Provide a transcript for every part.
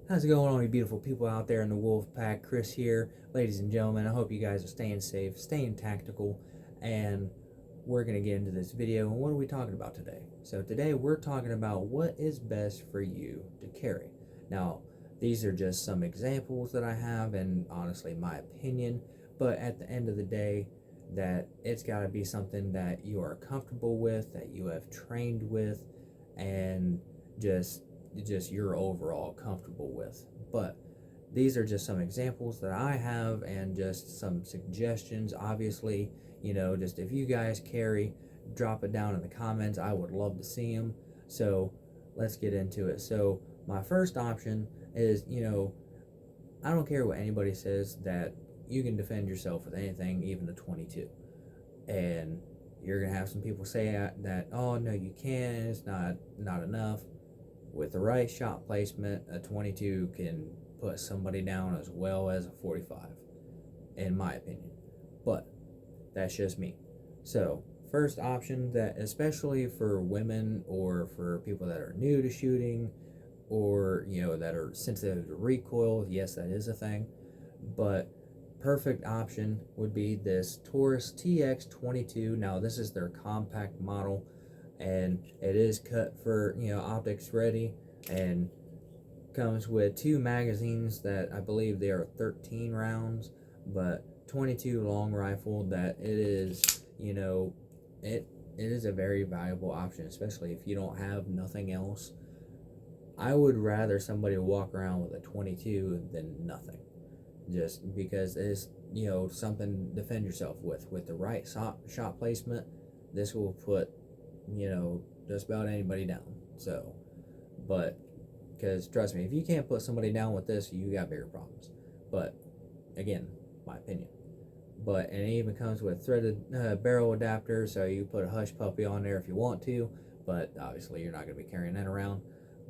How's it going, all you beautiful people out there in the wolf pack? Chris here. Ladies and gentlemen, I hope you guys are staying safe, staying tactical, and we're going to get into this video. And what are we talking about today? So today we're talking about what is best for you to carry. Now, these are just some examples that I have, and honestly my opinion, but at the end of the day, that it's got to be something that you are comfortable with, that you have trained with, and just you're overall comfortable with. But these are just some examples that I have and just some suggestions. Obviously, just if you guys carry, drop it down in the comments. I would love to see them. So let's get into it. So my first option is, I don't care what anybody says, that you can defend yourself with anything, even a 22. And you're gonna have some people say that, oh no, you can't, it's not enough. With the right shot placement, a 22 can put somebody down as well as a 45, in my opinion. But that's just me. So first option, that especially for women or for people that are new to shooting, or that are sensitive to recoil, yes, that is a thing, but perfect option would be this Taurus TX22. Now this is their compact model, and it is cut for optics ready, and comes with 2 magazines that I believe they are 13 rounds, but 22 long rifle. That it is, it is a very valuable option, especially if you don't have nothing else. I would rather somebody walk around with a 22 than nothing, just because it's something to defend yourself with the right shot placement. This will put just about anybody down. So, but because trust me, if you can't put somebody down with this, you got bigger problems. But again, my opinion. But and it even comes with threaded barrel adapter, so you put a hush puppy on there if you want to, but obviously you're not going to be carrying that around.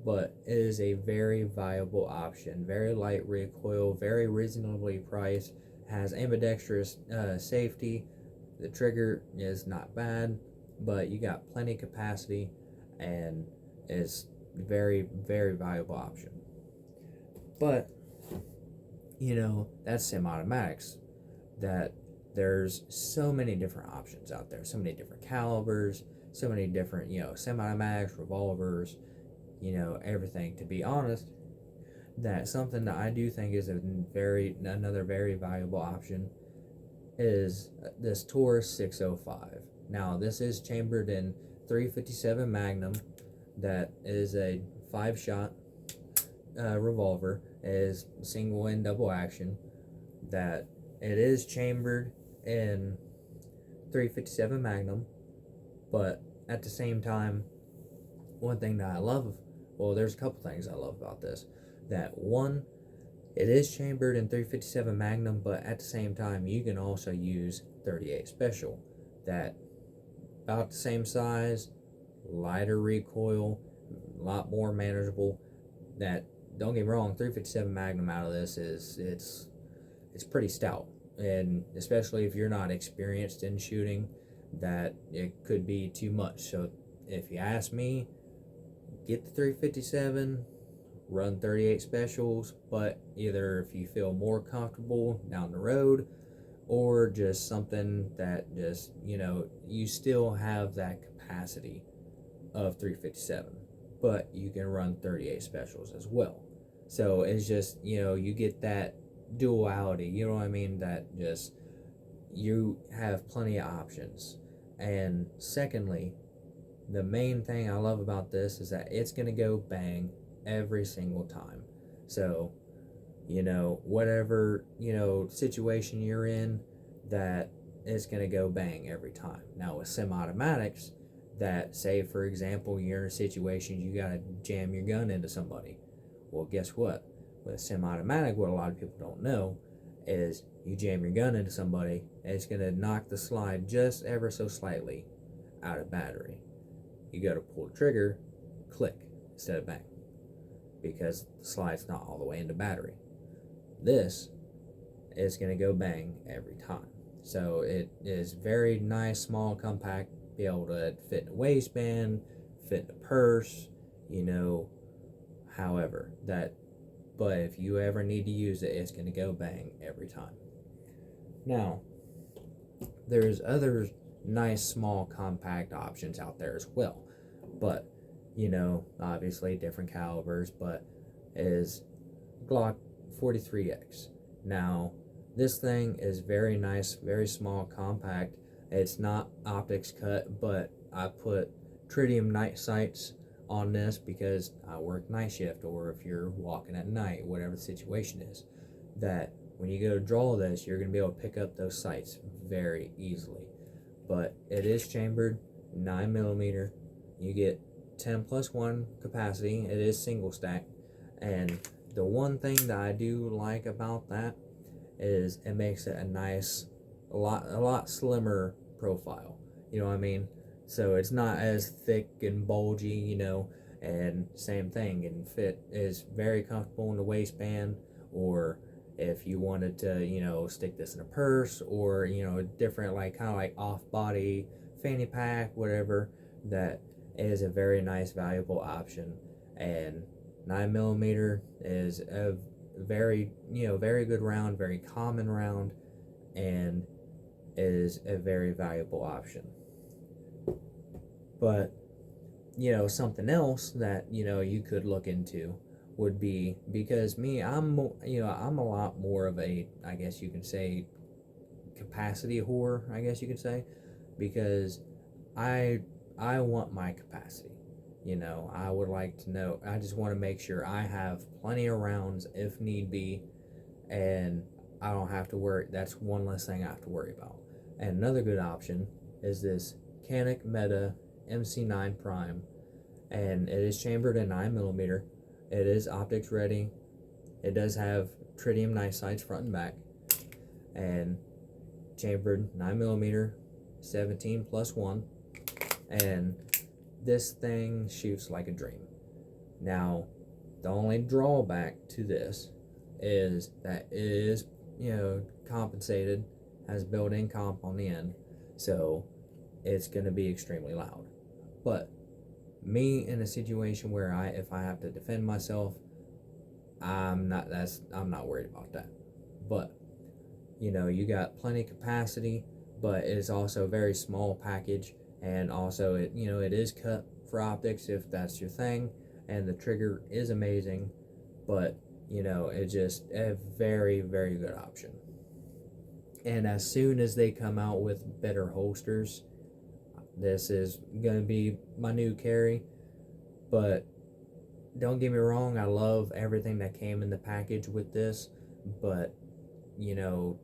But it is a very viable option, very light recoil, very reasonably priced, has ambidextrous safety. The trigger is not bad, but you got plenty of capacity, and is very, very valuable option. But that's semi-automatics. That there's so many different options out there, so many different calibers, so many different semi-automatics, revolvers, everything. To be honest, that something that I do think is another very valuable option is this Taurus 605. Now this is chambered in 357 Magnum. That is a 5-shot revolver. It is single and double action. That it is chambered in 357 Magnum, but at the same time, one thing that I love, well, there's a couple things I love about this. That one, it is chambered in 357 Magnum, but at the same time, you can also use 38 Special. That about the same size, lighter recoil, a lot more manageable. That, don't get me wrong, 357 Magnum out of this it's pretty stout, and especially if you're not experienced in shooting, that it could be too much. So if you ask me, get the 357, run 38 Specials, but either if you feel more comfortable down the road, or just something that just you still have that capacity of 357, but you can run 38 Specials as well. So it's just you get that duality, you know what I mean, that just you have plenty of options. And secondly, the main thing I love about this is that it's going to go bang every single time. So whatever situation you're in, that it's going to go bang every time. Now with semi-automatics, that say for example you're in a situation you got to jam your gun into somebody, well, guess what, with a semi-automatic, what a lot of people don't know is you jam your gun into somebody, and it's going to knock the slide just ever so slightly out of battery. You go to pull the trigger, click instead of bang, because the slide's not all the way into battery. This is going to go bang every time. So it is very nice, small, compact, be able to fit in a waistband, fit in a purse, however, that but if you ever need to use it, it's going to go bang every time. Now, there's other nice small compact options out there as well, but obviously different calibers, but is Glock 43X. Now, this thing is very nice, very small, compact. It's not optics cut, but I put tritium night sights on this because I work night shift, or if you're walking at night, whatever the situation is, that when you go to draw this, you're going to be able to pick up those sights very easily. But it is chambered 9mm. You get 10+1 capacity. It is single stack, and the one thing that I do like about that is it makes it a lot slimmer profile. You know what I mean? So it's not as thick and bulgy, and same thing, and fit is very comfortable in the waistband, or if you wanted to, stick this in a purse, or, different, kind of like off-body fanny pack, whatever, that is a very nice, valuable option. And 9mm is a very, very good round, very common round, and is a very valuable option. But, something else that, you could look into would be, because I'm a lot more of a, I guess you could say, capacity whore, I guess you could say, because I want my capacity. I would like to know, I just want to make sure I have plenty of rounds if need be, and I don't have to worry. That's one less thing I have to worry about. And another good option is this Canik Meta MC9 Prime, and it is chambered in 9mm. It is optics ready. It does have tritium night sights front and back, and chambered 9mm, 17+1, and this thing shoots like a dream. Now, the only drawback to this is that it is, compensated, has built-in comp on the end, so it's going to be extremely loud. But me in a situation where if I have to defend myself, I'm not worried about that. But you got plenty of capacity, but it's also a very small package, and also it is cut for optics if that's your thing, and the trigger is amazing, but it's just a very, very good option. And as soon as they come out with better holsters, this is going to be my new carry. But don't get me wrong, I love everything that came in the package with this, but the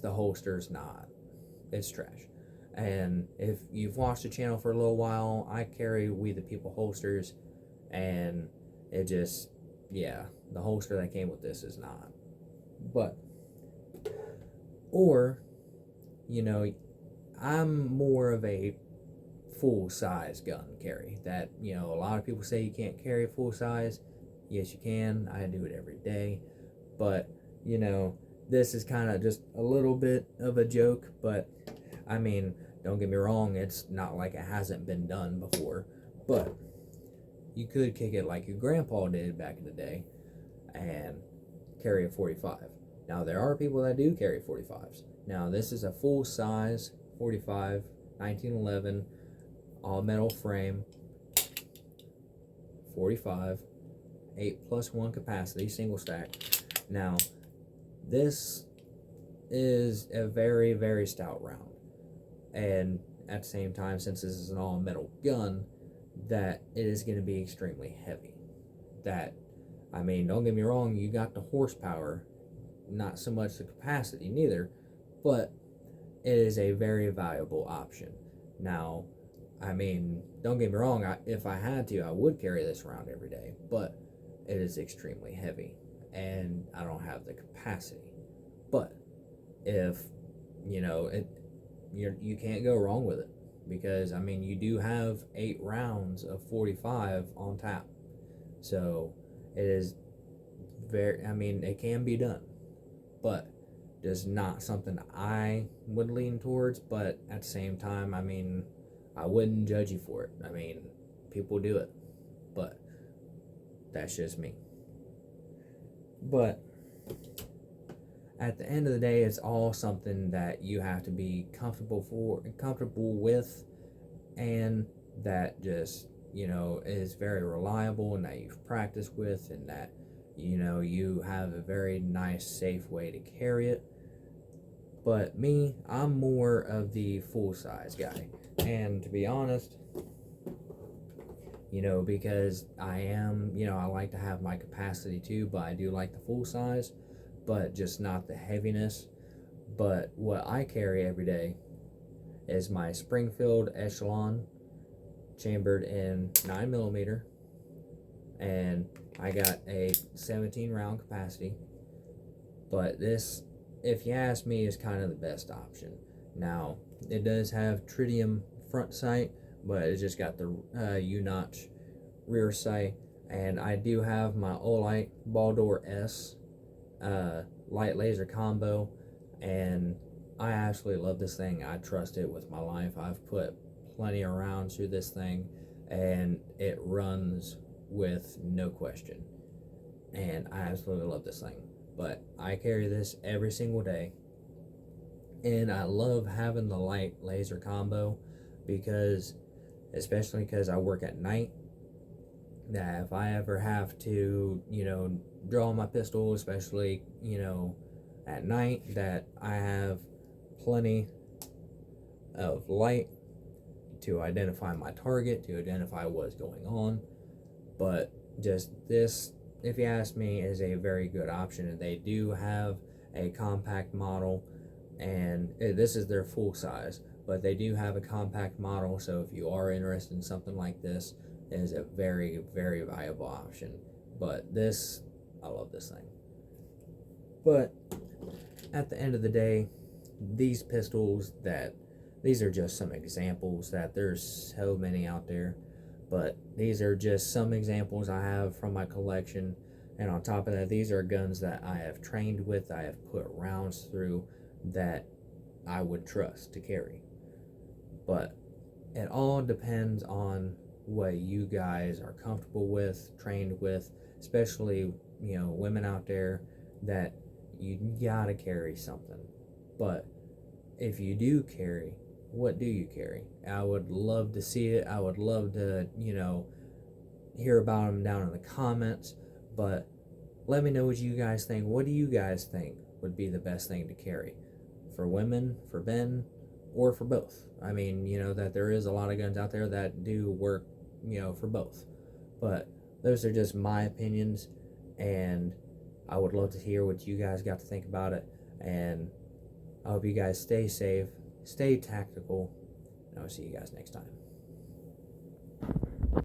holster's not. It's trash. And if you've watched the channel for a little while, I carry We the People holsters, and it just, the holster that came with this is not. But, or, I'm more of a full-size gun carry. That, a lot of people say you can't carry full-size. Yes, you can. I do it every day. But, this is kind of just a little bit of a joke, but don't get me wrong, it's not like it hasn't been done before, but you could kick it like your grandpa did back in the day and carry a 45. Now, there are people that do carry 45s. Now, this is a full-size 45, 1911, all-metal frame, 45, 8+1 capacity, single stack. Now, this is a very, very stout round. And at the same time, since this is an all-metal gun, that it is going to be extremely heavy. That, don't get me wrong, you got the horsepower, not so much the capacity neither, but it is a very valuable option. Now, don't get me wrong, if I had to, I would carry this around every day, but it is extremely heavy, and I don't have the capacity. But if, you can't go wrong with it, because you do have 8 rounds of 45 on tap, so it is very, it can be done, but just not something I would lean towards. But at the same time, I wouldn't judge you for it. People do it, but that's just me. But at the end of the day, it's all something that you have to be comfortable with, and that just, is very reliable, and that you've practiced with, and that, you have a very nice, safe way to carry it. But me, I'm more of the full size guy. And to be honest, because I am, I like to have my capacity too, but I do like the full size, but just not the heaviness. But what I carry every day is my Springfield Echelon, chambered in 9mm, and I got a 17 round capacity. But this, if you ask me, is kind of the best option. Now, it does have tritium front sight, but it's just got the U-notch rear sight. And I do have my Olight Baldur S light laser combo, and I absolutely love this thing. I trust it with my life. I've put plenty of rounds through this thing, and it runs with no question. And I absolutely love this thing. But I carry this every single day, and I love having the light laser combo, especially because I work at night, that if I ever have to, draw my pistol, especially, at night, that I have plenty of light to identify my target, to identify what's going on. But just this, if you ask me, is a very good option. And they do have a compact model, and this is their full size, but they do have a compact model, so if you are interested in something like this, it is a very, very viable option. But this, I love this thing. But at the end of the day, these pistols, these are just some examples, that there's so many out there, but these are just some examples I have from my collection. And on top of that, these are guns that I have trained with, I have put rounds through, that I would trust to carry. But it all depends on what you guys are comfortable with, trained with, especially, women out there, that you gotta carry something. But if you do carry, what do you carry? I would love to see it. I would love to, hear about them down in the comments. But let me know what you guys think. What do you guys think would be the best thing to carry? For women, for men, or for both? I mean, that there is a lot of guns out there that do work, for both. But those are just my opinions, and I would love to hear what you guys got to think about it. And I hope you guys stay safe, stay tactical, and I'll see you guys next time.